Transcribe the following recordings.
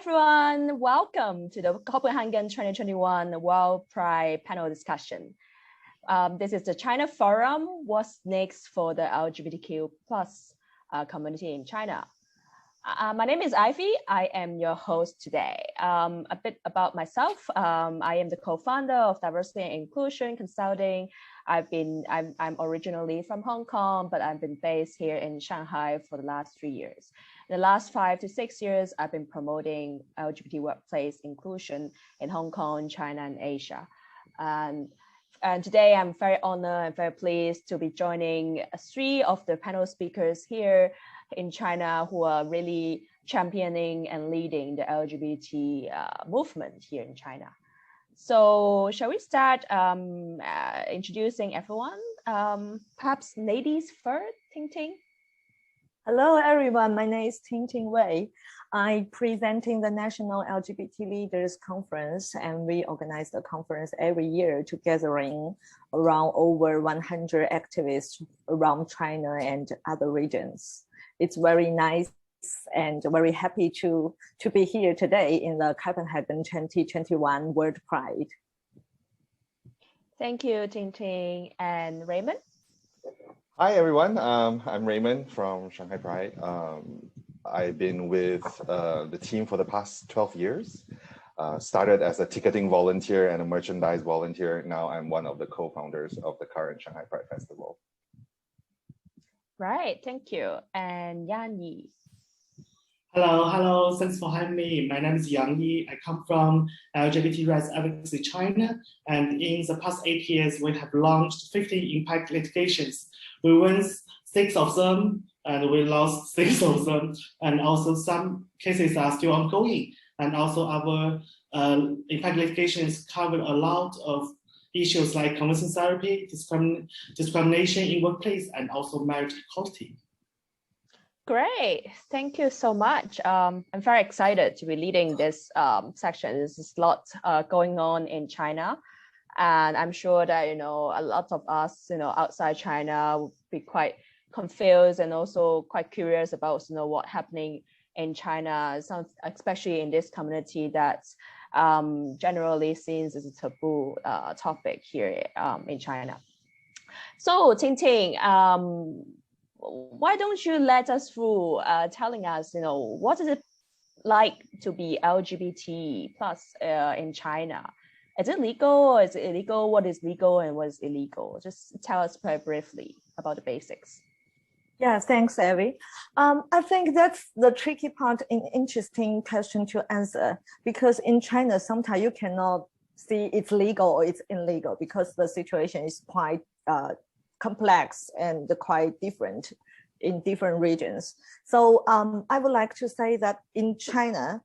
everyone, welcome to the Copenhagen 2021 World Pride panel discussion. This is the China Forum, what's next for the LGBTQ plus community in China. My name is Ivy, I am your host today. A bit about myself, I am the co-founder of Diversity and Inclusion Consulting. I'm originally from Hong Kong, but I've been based here in Shanghai for the last 3 years. In the last 5 to 6 years, I've been promoting LGBT workplace inclusion in Hong Kong, China, and Asia. And today I'm very honored and very pleased to be joining 3 of the panel speakers here in China who are really championing and leading the LGBT movement here in China. So shall we start introducing everyone? Perhaps ladies first, Ting Ting. Hello everyone, my name is Ting Ting Wei. I'm presenting the National LGBT Leaders Conference, and we organize the conference every year to gathering around over 100 activists around China and other regions. It's very nice and very happy to be here today in the Copenhagen 2021 World Pride. Thank you, Ting Ting. And Raymond? Hi, everyone. I'm Raymond from ShanghaiPRIDE. I've been with the team for the past 12 years. Started as a ticketing volunteer and a merchandise volunteer. Now I'm one of the co-founders of the current Shanghai Pride Festival. Right, thank you. And Yang Yi. Hello, thanks for having me. My name is Yang Yi. I come from LGBT rights advocacy China, and in the past 8 years, we have launched 15 impact litigations. We won 6 of them, and we lost 6 of them, and also some cases are still ongoing. And also our impact litigations cover a lot of issues like conversion therapy, discrimination in workplace, and also marriage equality. Great, thank you so much. I'm very excited to be leading this section. There's a lot going on in China, and I'm sure that a lot of us outside China will be quite confused and also quite curious about what's happening in China, especially in this community that's generally seen as a taboo topic here in China. So Ting Ting, why don't you let us through telling us, what is it like to be LGBT plus in China? Is it legal or is it illegal? What is legal and what is illegal? Just tell us very briefly about the basics. Yeah, thanks, Evie. I think that's the tricky part, an interesting question to answer, because in China, sometimes you cannot see it's legal or it's illegal because the situation is quite complex and quite different in different regions. So I would like to say that in China,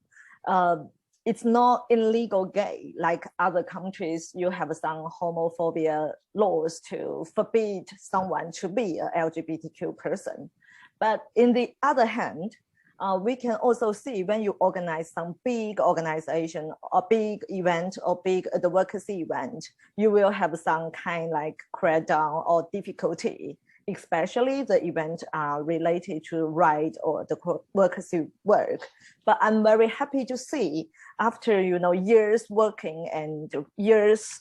it's not illegal gay like other countries. You have some homophobia laws to forbid someone to be an LGBTQ person. But in the other hand, we can also see when you organize some big organization or big event or big advocacy event, you will have some kind like crackdown or difficulty, especially the event related to right or the advocacy work. But I'm very happy to see after years working and years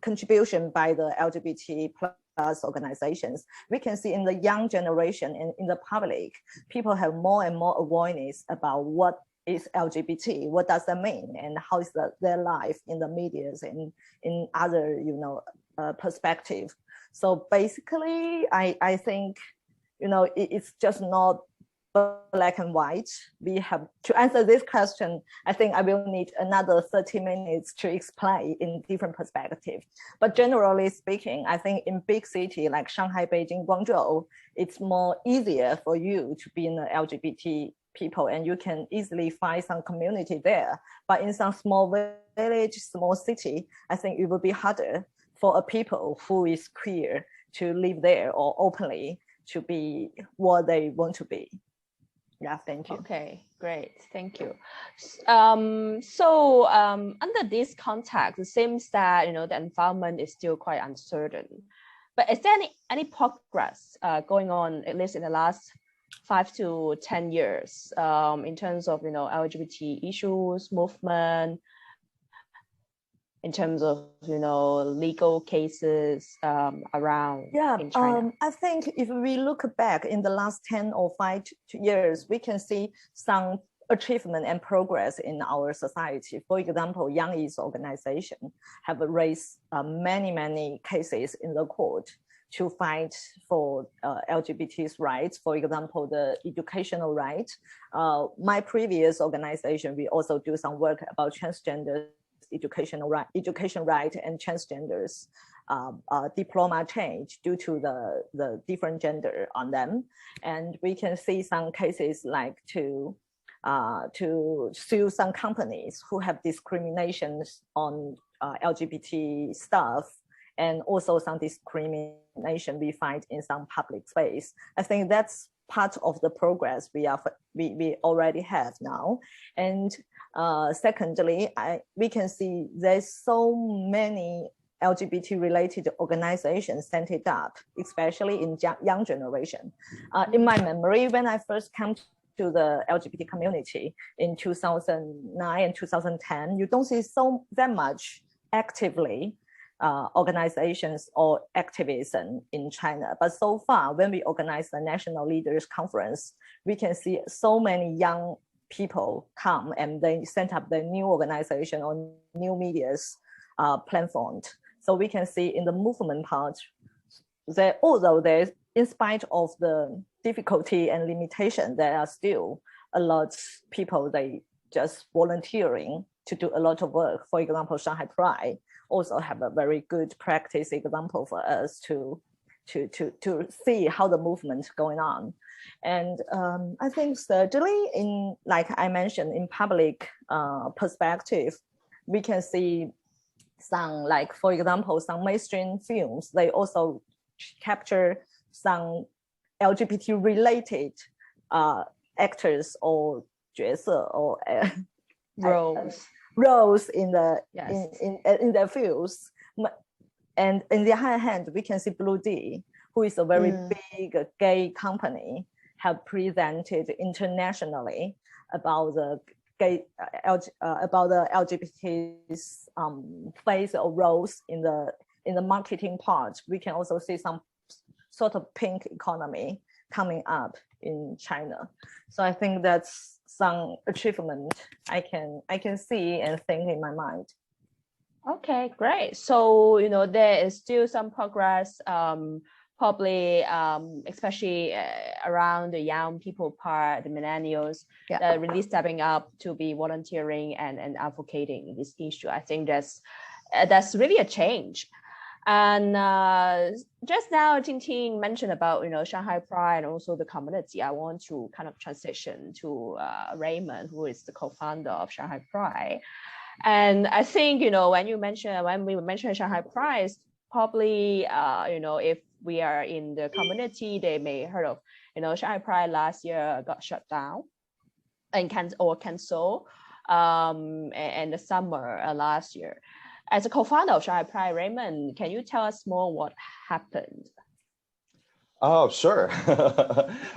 contribution by the LGBT plus organizations, we can see in the young generation and in the public, people have more and more awareness about what is LGBT, what does that mean, and how is their life in the media and in other perspective. So basically, I think it's just not black and white. We have to answer this question. I think I will need another 30 minutes to explain in different perspectives. But generally speaking, I think in big city like Shanghai, Beijing, Guangzhou, it's more easier for you to be in an LGBT people, and you can easily find some community there. But in some small village, small city, I think it will be harder for a people who is queer to live there or openly to be what they want to be. Yeah, thank you. Okay, great, thank you. Under this context, it seems that the environment is still quite uncertain. But is there any progress going on, at least in the last 5 to 10 years in terms of, LGBT issues, movement, in terms of, legal cases around in China? I think if we look back in the last 10 or 5 years, we can see some achievement and progress in our society. For example, Young East organization have raised many cases in the court to fight for LGBT's rights. For example, the educational right. My previous organization, we also do some work about transgender education right and transgenders diploma change due to the different gender on them. And we can see some cases like to sue some companies who have discriminations on LGBT stuff, and also some discrimination we find in some public space. I think that's part of the progress we already have now. And secondly, we can see there's so many LGBT related organizations set up, especially in young generation. In my memory, when I first came to the LGBT community in 2009 and 2010, you don't see that much actively organizations or activism in China. But so far, when we organize the National Leaders Conference, we can see so many young people come and they set up the new organization or new media's platform. So we can see in the movement part that although there's, in spite of the difficulty and limitation, there are still a lot of people, they just volunteering to do a lot of work. For example, Shanghai Pride also have a very good practice example for us to see how the movement going on. And I think thirdly, in, like I mentioned, in public perspective, we can see some, like, for example, some mainstream films, they also capture some LGBT related actors or 角色 or roles in the in their fields. And in the other hand, we can see Blue D, who is a very big gay company, have presented internationally about the gay about the LGBT's place or roles in the marketing part. We can also see some sort of pink economy coming up in China. So I think that's some achievement I can see and think in my mind. Okay, great. So, there is still some progress, probably, especially around the young people part, the millennials, that really stepping up to be volunteering and advocating this issue. I think that's really a change. And just now, Ting mentioned about, Shanghai Pride and also the community. I want to kind of transition to Raymond, who is the co-founder of Shanghai Pride. And I think, when we mention Shanghai Pride, probably, if we are in the community, they may heard of, Shanghai Pride last year got shut down and canceled in the summer last year. As a co-founder of Shanghai Pride, Raymond, can you tell us more what happened? Oh, sure.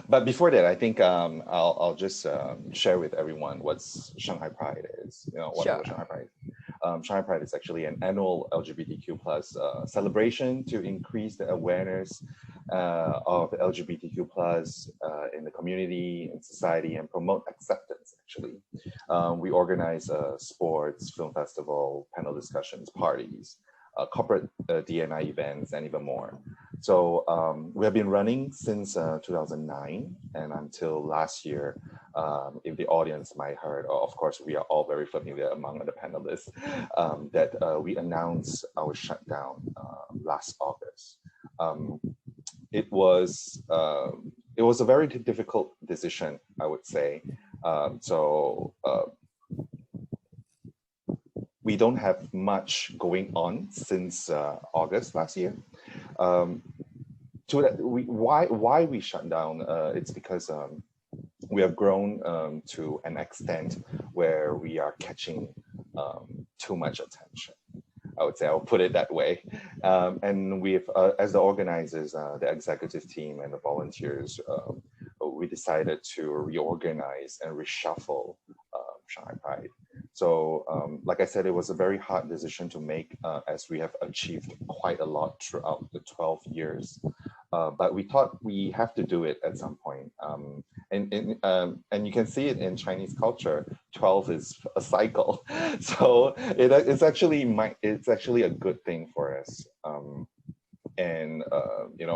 But before that, I think I'll just share with everyone what Shanghai Pride is. What Shanghai Pride is. Shanghai Pride is actually an annual LGBTQ plus celebration to increase the awareness of LGBTQ plus in the community and society and promote acceptance. Actually, we organize sports, film festival, panel discussions, parties, corporate D&I events, and even more. So we have been running since 2009, and until last year, if the audience might heard, of course, we are all very familiar among the panelists, that we announced our shutdown last August. It was a very difficult decision, I would say. We don't have much going on since August last year. Why we shut down? It's because we have grown to an extent where we are catching too much attention. I would say, I'll put it that way. And we've, as the organizers, the executive team and the volunteers, we decided to reorganize and reshuffle Shanghai Pride. So, like I said, it was a very hard decision to make as we have achieved quite a lot throughout the 12 years. But we thought we have to do it at some point. And you can see it in Chinese culture, 12 is a cycle. So it's actually a good thing for us. And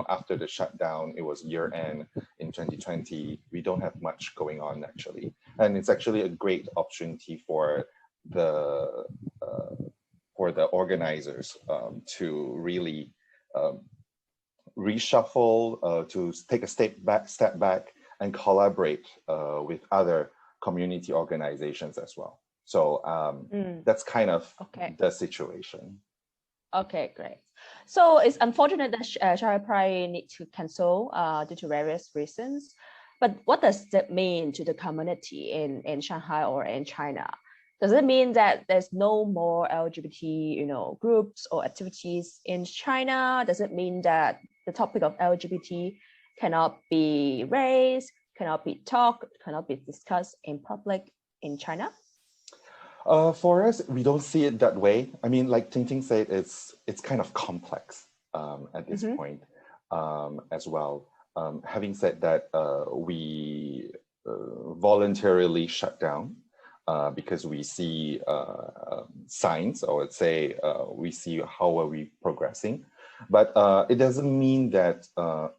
after the shutdown, it was year end in 2020. We don't have much going on actually, and it's actually a great opportunity for the organizers to really reshuffle, to take a step back, and collaborate with other community organizations as well. So that's kind of the situation. Okay, great. So it's unfortunate that Shanghai Pride need to cancel due to various reasons. But what does that mean to the community in Shanghai or in China? Does it mean that there's no more LGBT, groups or activities in China? Does it mean that the topic of LGBT cannot be raised, cannot be talked, cannot be discussed in public in China? For us, we don't see it that way. I mean, like Ting Ting said, it's kind of complex at this point as well. Having said that, we voluntarily shut down because we see signs, or let's say we see how are we progressing. But it doesn't mean that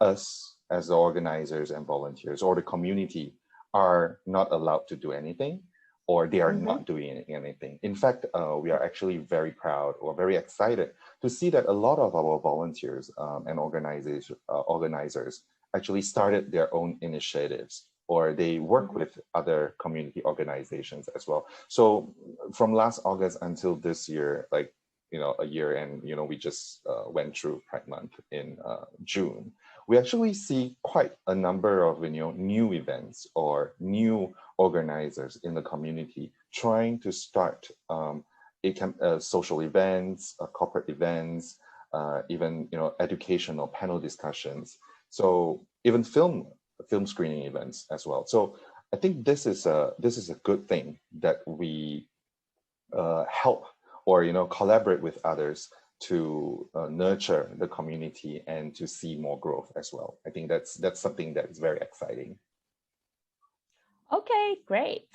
us as the organizers and volunteers or the community are not allowed to do anything, or they are not doing anything. In fact, we are actually very proud or very excited to see that a lot of our volunteers and organizers actually started their own initiatives, or they work with other community organizations as well. So from last August until this year, like, a year, and, we just went through Pride Month in June, we actually see quite a number of, new events or new organizers in the community trying to start social events, corporate events, even, educational panel discussions. So even film screening events as well. So I think this is a good thing that we help or collaborate with others to nurture the community and to see more growth as well. I think that's something that's very exciting. Okay, great.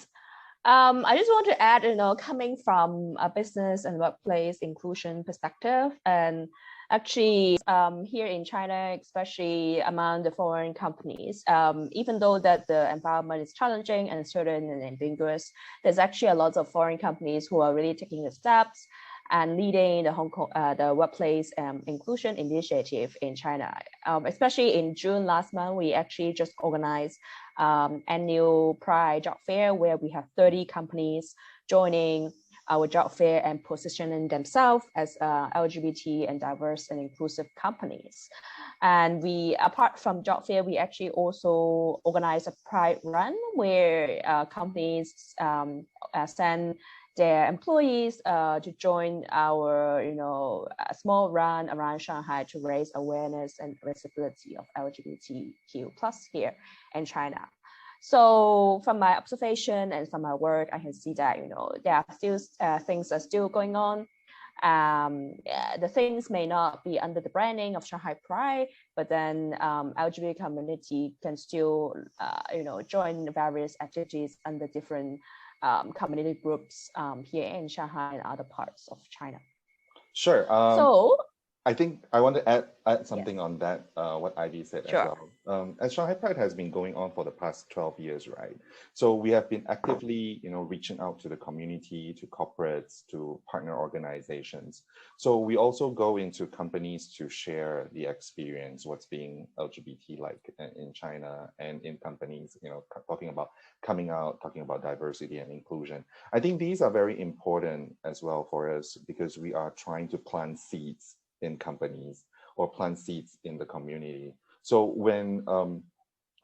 I just want to add, coming from a business and workplace inclusion perspective, and actually here in China, especially among the foreign companies, even though that the environment is challenging and uncertain and ambiguous, there's actually a lot of foreign companies who are really taking the steps and leading the workplace inclusion initiative in China. Especially in June last month, we actually just organized annual Pride job fair where we have 30 companies joining our job fair and positioning themselves as LGBT and diverse and inclusive companies. And we, apart from job fair, we actually also organize a Pride run where companies send their employees to join our, a small run around Shanghai to raise awareness and visibility of LGBTQ+ here in China. So from my observation and from my work, I can see that, there are still things are still going on. The things may not be under the branding of Shanghai Pride, but then LGBT community can still, join various activities under different community groups here in Shanghai and other parts of China. Sure. So I think I want to add something on that, what Ivy said as well. As Shanghai Pride has been going on for the past 12 years, right? So we have been actively, reaching out to the community, to corporates, to partner organizations. So we also go into companies to share the experience, what's being LGBT like in China, and in companies, talking about coming out, talking about diversity and inclusion. I think these are very important as well for us because we are trying to plant seeds in companies or plant seeds in the community. So when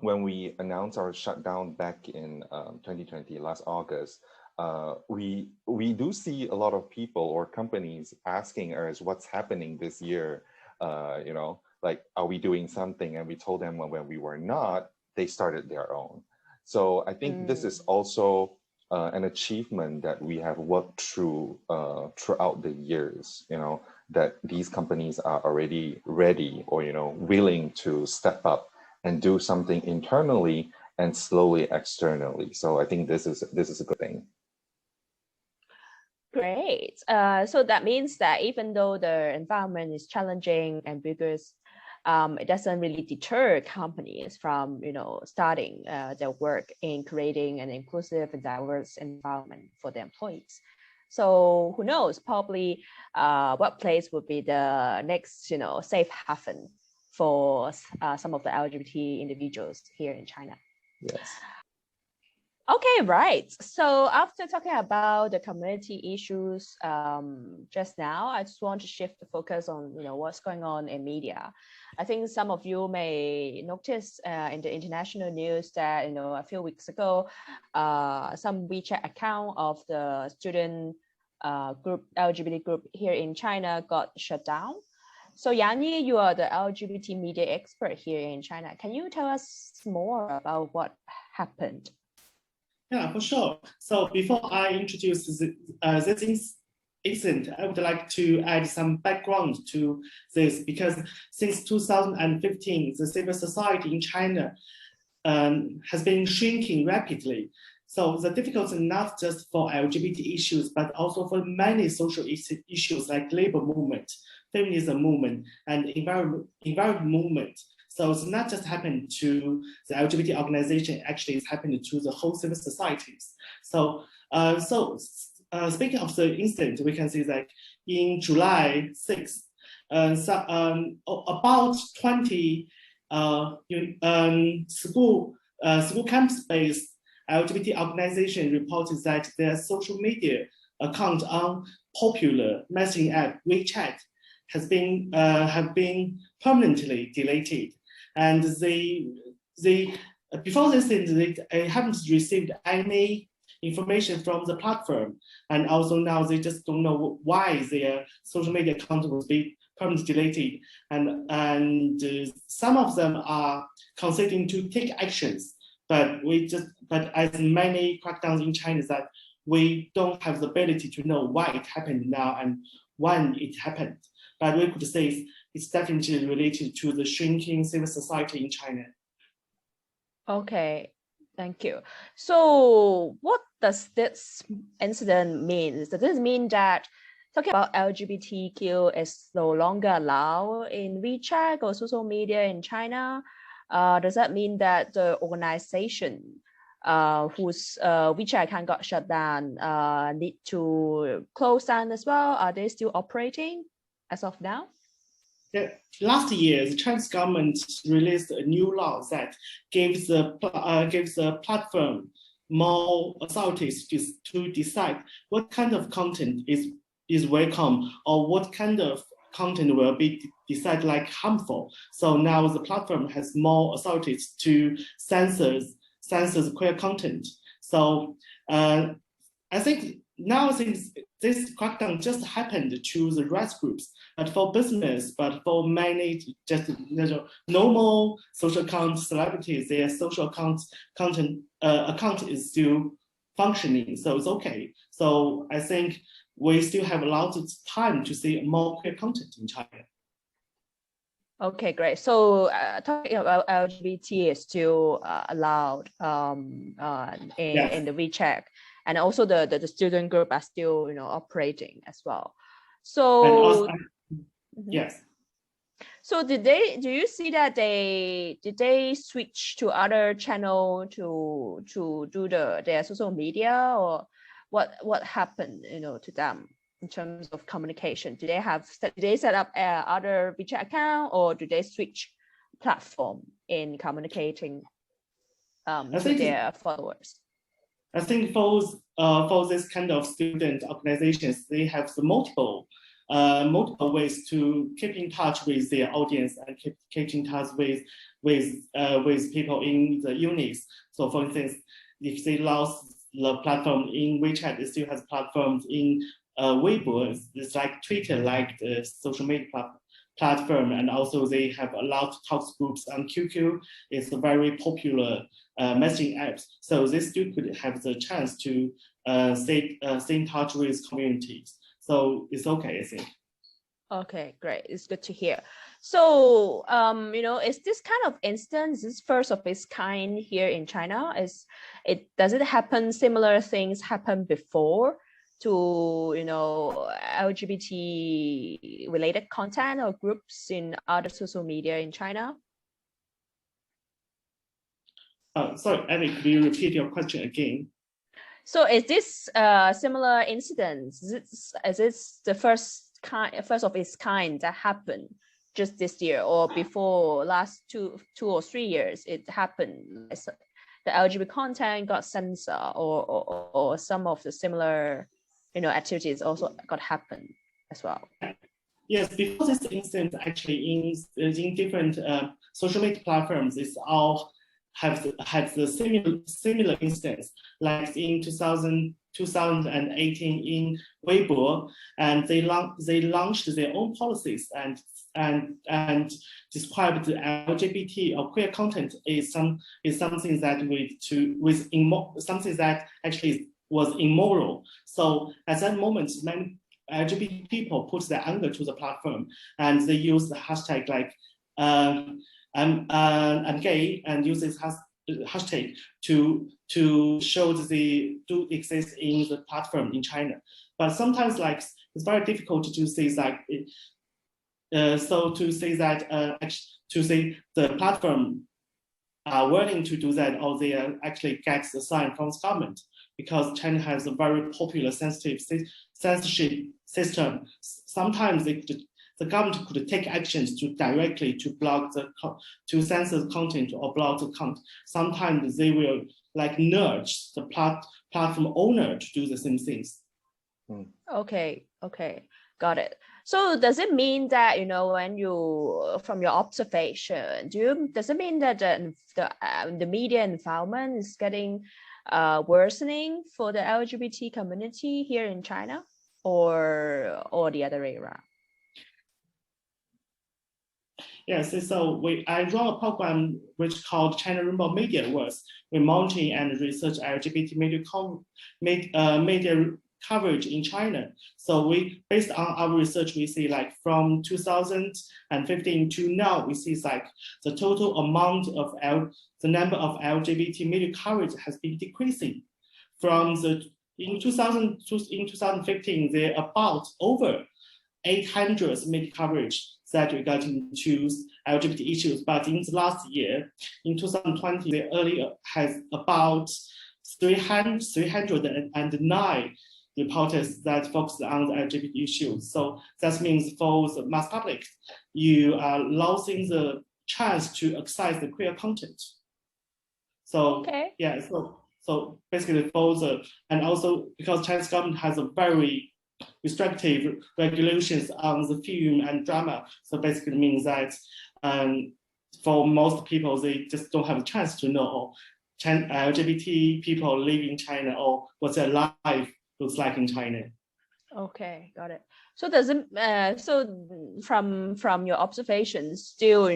we announced our shutdown back in 2020, last August, we do see a lot of people or companies asking us what's happening this year, like, are we doing something? And we told them when we were not, they started their own. So I think this is also an achievement that we have worked through throughout the years, that these companies are already ready or, willing to step up and do something internally and slowly externally. So I think this is a good thing. Great. So that means that even though the environment is challenging and vigorous, it doesn't really deter companies from, starting their work in creating an inclusive and diverse environment for their employees. So who knows? Probably, workplace would be the next, safe haven for some of the LGBT individuals here in China. Yes. Okay, right. So after talking about the community issues just now, I just want to shift the focus on what's going on in media. I think some of you may notice in the international news that a few weeks ago, some WeChat account of the student group, LGBT group here in China got shut down. So Yanni, you are the LGBT media expert here in China. Can you tell us more about what happened? Yeah, for sure. So before I introduce this incident, I would like to add some background to this, because since 2015, the civil society in China has been shrinking rapidly. So the difficulty not just for LGBT issues, but also for many social issues like labor movement, feminism movement, and environment movement. So it's not just happened to the LGBT organization, actually it's happened to the whole civil societies. So, speaking of the incident, we can see that in July 6th, about 20 school campus-based LGBT organization reported that their social media account on popular messaging app WeChat have been permanently deleted. And before this, they haven't received any information from the platform. And also now they just don't know why their social media account was being permanently deleted. And some of them are considering to take actions, but as many crackdowns in China that we don't have the ability to know why it happened now and when it happened. But we could say it's definitely related to the shrinking civil society in China. Okay, thank you. So what does this incident mean? Does this mean that talking about LGBTQ is no longer allowed in WeChat or social media in China? Does that mean that the organization whose WeChat account got shut down need to close down as well? Are they still operating as of now? Yeah. Last year, the Chinese government released a new law that gives the platform more authorities to decide what kind of content is welcome or what kind of content will be decided like harmful. So now the platform has more authorities to censor the queer content. So I think now since this crackdown just happened to the rights groups, but for business, but for many just normal social account celebrities, their social account is still functioning, so it's okay. So I think we still have a lot of time to see more queer content in China. Okay, great. So talking about LGBT is still allowed in the WeChat, and also the student group are still operating as well. So also, yes. So do you see that did they switch to other channel to do their social media, or what happened to them in terms of communication? Do they set up other WeChat account, or do they switch platform in communicating to their followers? I think for this kind of student organizations, they have the multiple ways to keep in touch with their audience and keep in touch with people in the units. So for instance, if they lost the platform in WeChat, it still has platforms in Weibo. It's like Twitter, like the social media platform, and also they have a lot of talks groups on QQ. It's a very popular messaging app. So they still could have the chance to stay in touch with communities. So it's okay, I think. Okay, great. It's good to hear. So, is this kind of instance, this first of its kind here in China? Does it happen, similar things happen before to, LGBT related content or groups in other social media in China? Sorry, Abby, could you repeat your question again? So is this similar incidents? Is this the first of its kind that happened just this year, or before last two or 3 years it happened? The LGBT content got censored, or some of the similar, activities also got happened as well. Yes, before this incident, actually in different social media platforms, it's all had the similar instance, like in 2018 in Weibo, and they launched their own policies and described the LGBT or queer content is something that something that actually was immoral. So at that moment, many LGBT people put their anger to the platform, and they use the hashtag like I'm gay, and use this hashtag to show they do exist in the platform in China. But sometimes like it's very difficult to say that. So to say that to say the platform are willing to do that, or they actually get the sign from the government, because China has a very popular censorship system. Sometimes the government could take actions to directly to block to censor the content or block the content. Sometimes they will like nudge the platform owner to do the same things. Okay, got it. So does it mean that, when you, from your observation, does it mean that the media environment is getting worsening for the LGBT community here in China, or the other way around? Yes, so I run a program which called China Rainbow Media Awards. We monitor and research LGBT media coverage in China. So based on our research, we see like from 2015 to now, we see like the total amount of the number of LGBT media coverage has been decreasing. In 2015, there are about over 800 media coverage that regarding to LGBT issues, but in the last year, in 2020, the earlier has about 309 reporters that focus on the LGBT issues. So that means for the mass public, you are losing the chance to access the queer content. So yeah, so basically and also because Chinese government has a very restrictive regulations on the film and drama. So basically means that for most people, they just don't have a chance to know LGBT people live in China or what their life looks like in China. Okay, got it. So does it, so from your observations, still,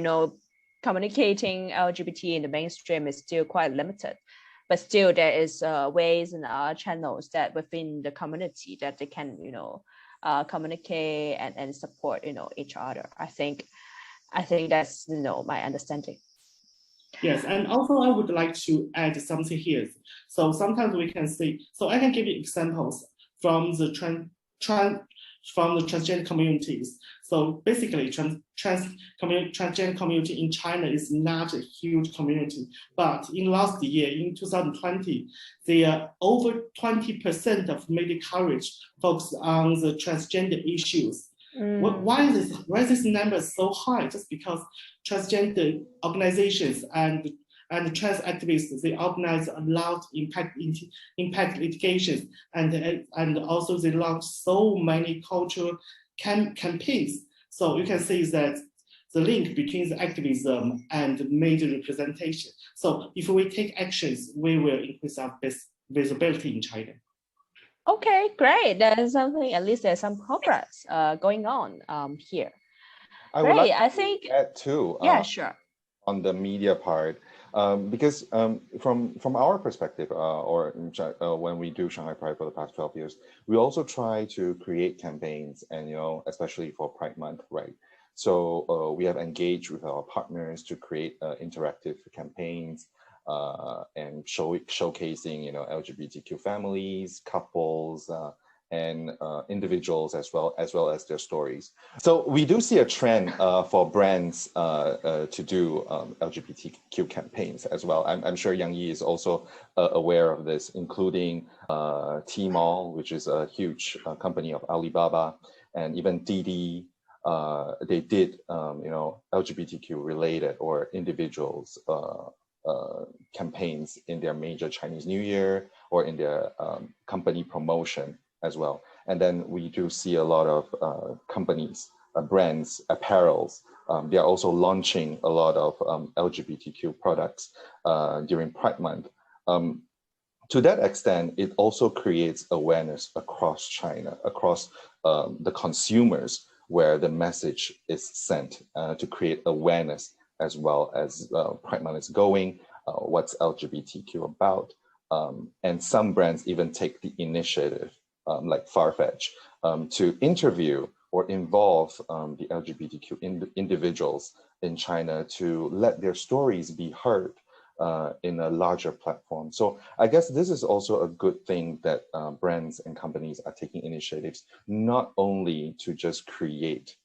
communicating LGBT in the mainstream is still quite limited, but still there is ways and channels that within the community that they can, communicate and support, each other. I think that's, my understanding. Yes, and also I would like to add something here. So sometimes we can see, so I can give you examples from the transgender communities. So basically, transgender community in China is not a huge community, but in last year, in 2020, there are over 20% of media coverage focused on the transgender issues. Why is this number so high? Just because transgender organizations and trans activists, they organize a lot of impact litigations, and also they launch so many cultural campaigns. So you can see that the link between the activism and media representation. So if we take actions, we will increase our visibility in China. Okay, great. There's something, at least there's some progress going on here. I would like I think, to add too. yeah, sure. On the media part, because from our perspective, when we do Shanghai Pride for the past 12 years, we also try to create campaigns, and especially for Pride Month, right? So we have engaged with our partners to create interactive campaigns and showcasing LGBTQ families, couples, and individuals as well as their stories. So we do see a trend for brands to do LGBTQ campaigns as well. I'm sure Yang Yi is also aware of this, including Tmall, which is a huge company of Alibaba, and even Didi. They did LGBTQ related or individuals campaigns in their major Chinese New Year or in their company promotion as well. And then we do see a lot of companies, brands, apparels. They are also launching a lot of LGBTQ products during Pride Month. To that extent, it also creates awareness across China, across the consumers, where the message is sent to create awareness as well as Pride Month is going, what's LGBTQ about. And some brands even take the initiative, like Farfetch, to interview or involve the LGBTQ individuals in China to let their stories be heard in a larger platform. So I guess this is also a good thing that brands and companies are taking initiatives, not only to just create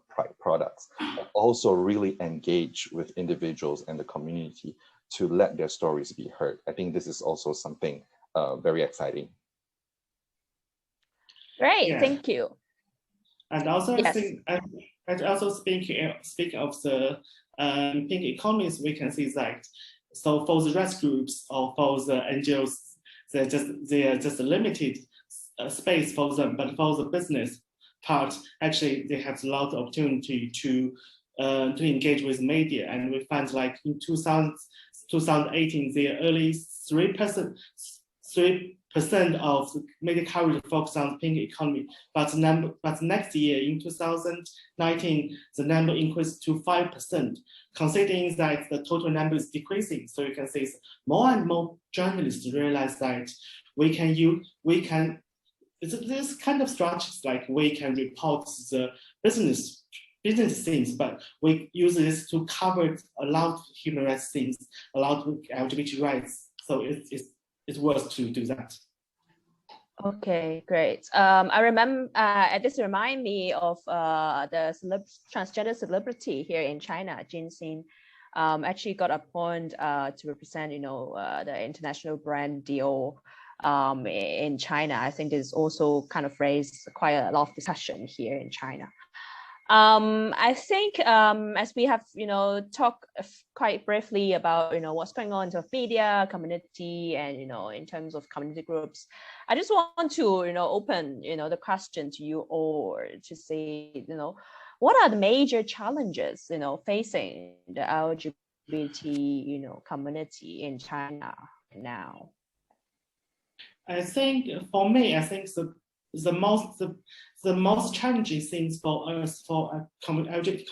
Pride products, but also really engage with individuals and the community to let their stories be heard. I think this is also something very exciting. Great, thank you. And also, yes. I think, and also speaking of the pink economies, we can see that. So for the rights groups or for the NGOs, they're just a limited space for them. But for the business part, actually, they have a lot of opportunity to engage with media. And we find like in 2018, the early 3% of the media coverage focused on the pink economy, but next year in 2019, the number increased to 5%, considering that the total number is decreasing. So you can see more and more journalists realize that this kind of structures, like we can report the business things, but we use this to cover a lot of human rights things, a lot of LGBT rights. So it's worth to do that. Okay, great. I remember this reminds me of the transgender celebrity here in China, Jin Xin. Actually got appointed to represent, the international brand deal in China. I think this also kind of raised quite a lot of discussion here in China. I think as we have, talked quite briefly about, what's going on in terms of media, community, and, in terms of community groups, I just want to, open, the question to you all to say, what are the major challenges, facing the LGBT, community in China now? I think for me, the most challenging things for us, for LGBT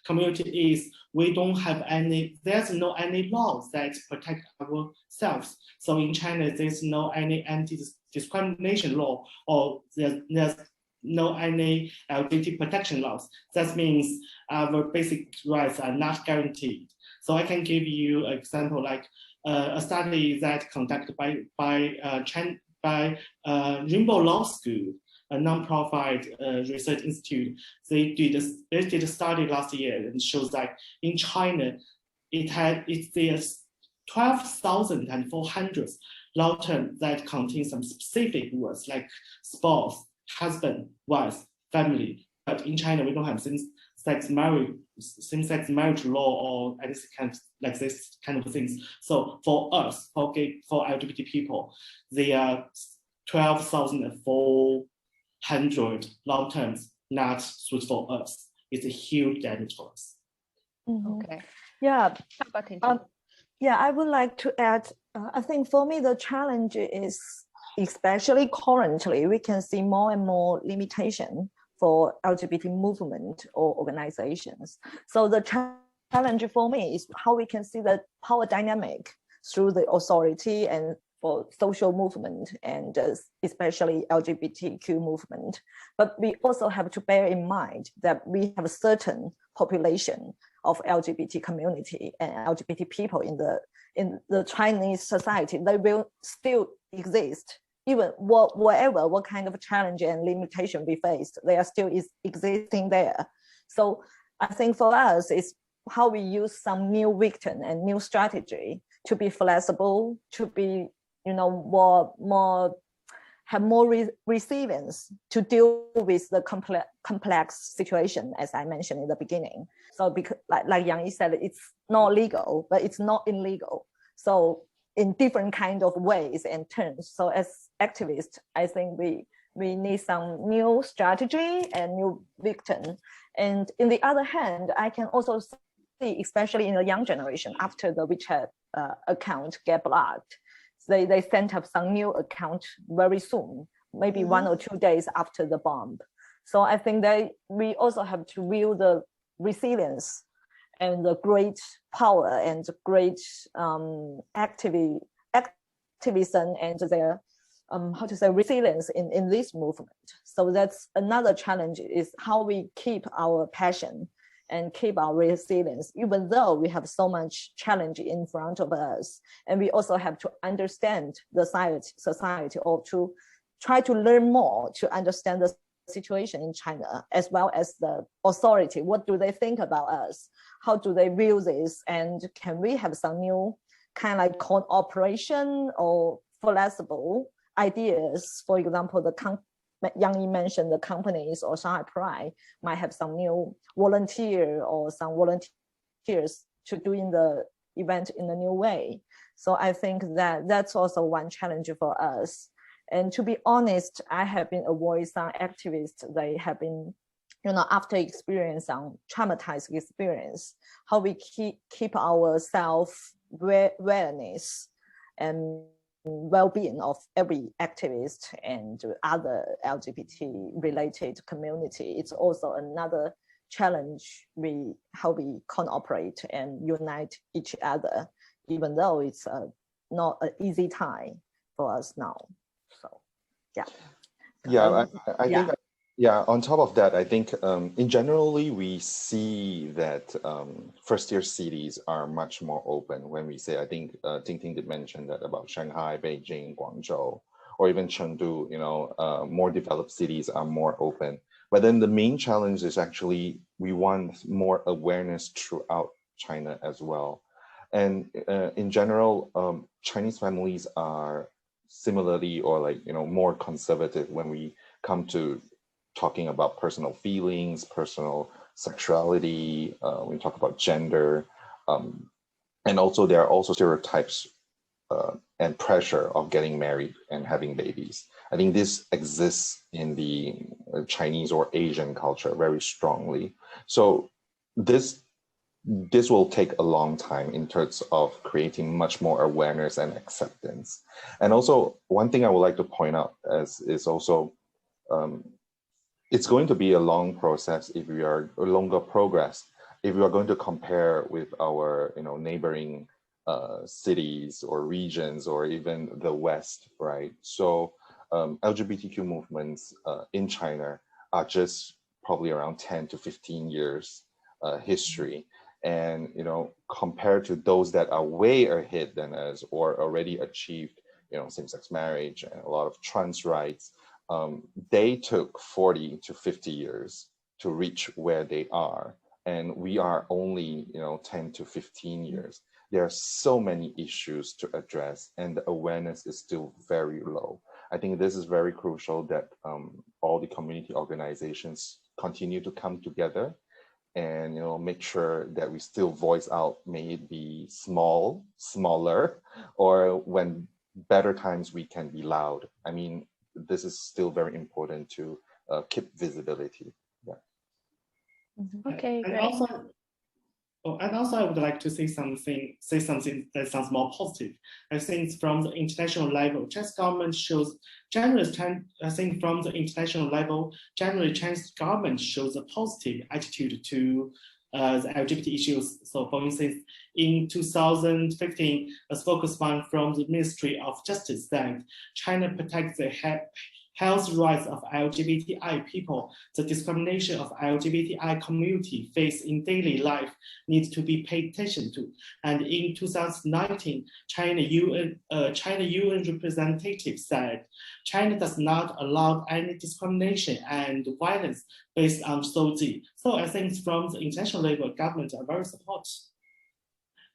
community, is we don't have there's no any laws that protect ourselves. So in China, there's no any anti-discrimination law, or there's no any LGBT protection laws. That means our basic rights are not guaranteed. So I can give you an example, like a study that conducted by Rainbow Law School, a non-profit research institute. They did a study last year and shows that in China, there's 12,400 law terms that contain some specific words like spouse, husband, wife, family. But in China, we don't have same-sex marriage law or anything like this kind of things. So for us, for LGBT people, there are 12,400 law terms not suitable for us. It's a huge damage for us. Mm-hmm. Okay. Yeah. I would like to add, I think for me, the challenge is, especially currently, we can see more and more limitation for LGBT movement or organizations. So the challenge for me is how we can see the power dynamic through the authority and for social movement and especially LGBTQ movement. But we also have to bear in mind that we have a certain population of LGBT community and LGBT people in the Chinese society. They will still exist. Even what kind of challenge and limitation we faced, they are still existing there. So I think for us, it's how we use some new victim and new strategy to be flexible, to be have more resilience to deal with the complex situation, as I mentioned in the beginning. So because like Yang Yi said, it's not legal, but it's not illegal. So in different kind of ways and terms. So as activists, I think we need some new strategy and new victim. And in the other hand, I can also see, especially in the young generation, after the WeChat account get blocked, they sent up some new account very soon, maybe 1 or 2 days after the bomb. So I think that we also have to view the resilience and the great power and the great activism and their resilience in this movement. So that's another challenge, is how we keep our passion and keep our resilience, even though we have so much challenge in front of us. And we also have to understand the society, or to try to learn more to understand the situation in China, as well as the authority. What do they think about us? How do they view this? And can we have some new kind of like cooperation or flexible ideas? For example, Yang Yi mentioned the companies or ShanghaiPRIDE might have some new volunteer or some volunteers to doing the event in a new way. So I think that that's also one challenge for us. And to be honest, I have been avoiding some activists. They have been, after experience some traumatized experience, how we keep our self-awareness and well-being of every activist and other LGBT related community. It's also another challenge, how we cooperate and unite each other, even though it's not an easy time for us now. So on top of that, I think in generally we see that first tier cities are much more open. When we say, I think Ting Ting did mention that about Shanghai, Beijing, Guangzhou, or even Chengdu, more developed cities are more open. But then the main challenge is actually we want more awareness throughout China as well. And in general, Chinese families are similarly or more conservative when we come to talking about personal feelings, personal sexuality, we talk about gender, and also there are also stereotypes and pressure of getting married and having babies. I think this exists in the Chinese or Asian culture very strongly. So this will take a long time in terms of creating much more awareness and acceptance. And also one thing I would like to point out is also, it's going to be a long process if we are a longer progress, if we are going to compare with our neighboring cities or regions or even the West, right? So LGBTQ movements in China are just probably around 10 to 15 years history. And compared to those that are way ahead than us or already achieved same-sex marriage and a lot of trans rights, they took 40 to 50 years to reach where they are. And we are only 10 to 15 years. There are so many issues to address and the awareness is still very low. I think this is very crucial that all the community organizations continue to come together and make sure that we still voice out, may it be smaller, or when better times we can be loud. I mean, this is still very important to keep visibility. Yeah. Okay, and great. also, Oh, and also I would like to say something that sounds more positive. I think from the international level, Chinese government shows generally, I think from the international level, generally Chinese government shows a positive attitude to the LGBT issues. So for instance, in 2015, a spokesman from the Ministry of Justice said China protects the health rights of LGBTI people. The discrimination of LGBTI community face in daily life needs to be paid attention to. And in 2019, China UN representative said, China does not allow any discrimination and violence based on SOGI. So I think from the international level, governments are very supportive.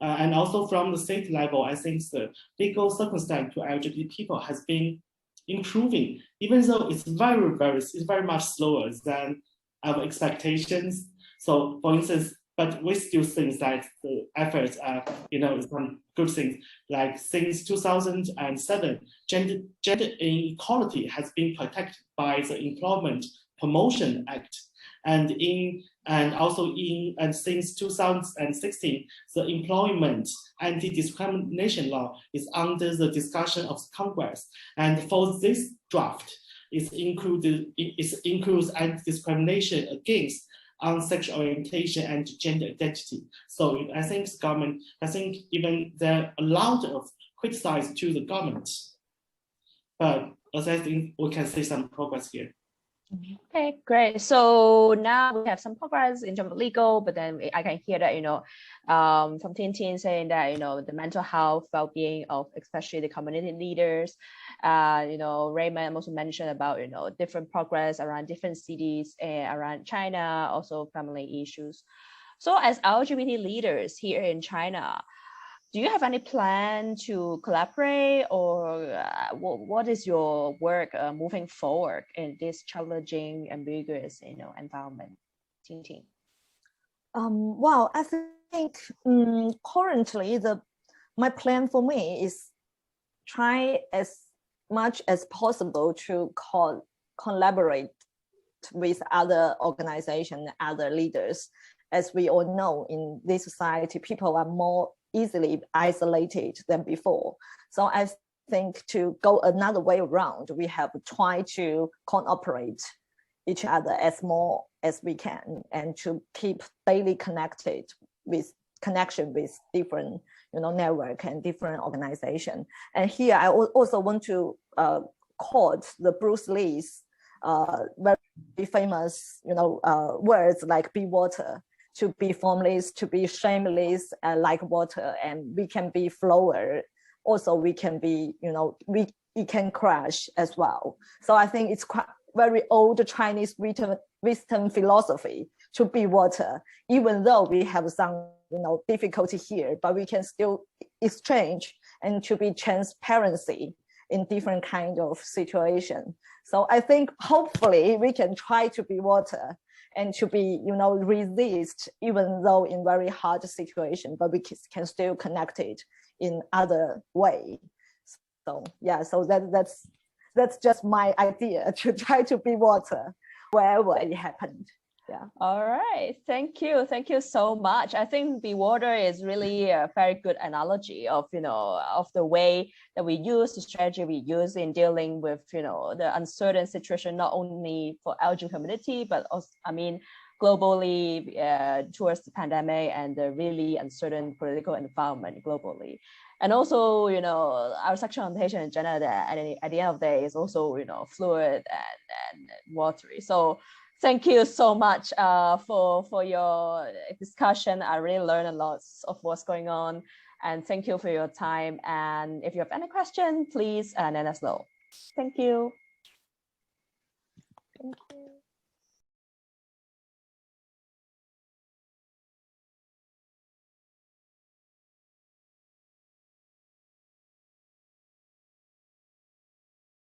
And also from the state level, I think the legal circumstance to LGBT people has been improving, even though it's very much slower than our expectations. So for instance, but we still think that the efforts are, some good things. Like since 2007, gender inequality has been protected by the Employment Promotion Act. And since 2016, the Employment Anti-Discrimination Law is under the discussion of Congress. And for this draft, it includes anti-discrimination against on sexual orientation and gender identity. So I think even there are a lot of criticize to the government, but as I think we can see some progress here. Okay, great. So now we have some progress in terms of legal, but then I can hear that, from Tintin saying that, the mental health well-being of especially the community leaders, Raymond also mentioned about, different progress around different cities around China, also family issues. So as LGBT leaders here in China, do you have any plan to collaborate, or what is your work moving forward in this challenging, ambiguous, environment? Tintin. Well, I think currently my plan for me is try as much as possible to collaborate with other organizations, other leaders. As we all know, in this society, people are more easily isolated than before. So I think to go another way around, we have tried to cooperate each other as more as we can, and to keep daily connection with different network and different organizations. And here I also want to quote the Bruce Lee's very famous words like "be water." To be formless, to be shameless, like water, and we can be flower. Also, we can be, we can crash as well. So I think it's quite very old Chinese wisdom philosophy to be water. Even though we have some, difficulty here, but we can still exchange and to be transparency in different kind of situation. So I think hopefully we can try to be water and to be, resist, even though in very hard situation, but we can still connect it in other way. So yeah, so that's just my idea, to try to be water wherever it happened. Yeah. All right. Thank you so much. I think be water is really a very good analogy of, of the way that we use the strategy we use in dealing with, the uncertain situation, not only for LGBT community, but also, globally towards the pandemic and the really uncertain political environment globally. And also, our sexual orientation in general, at the end of the day is also, fluid and watery. So thank you so much for your discussion. I really learned a lot of what's going on, and thank you for your time. And if you have any question, please let us know. Thank you.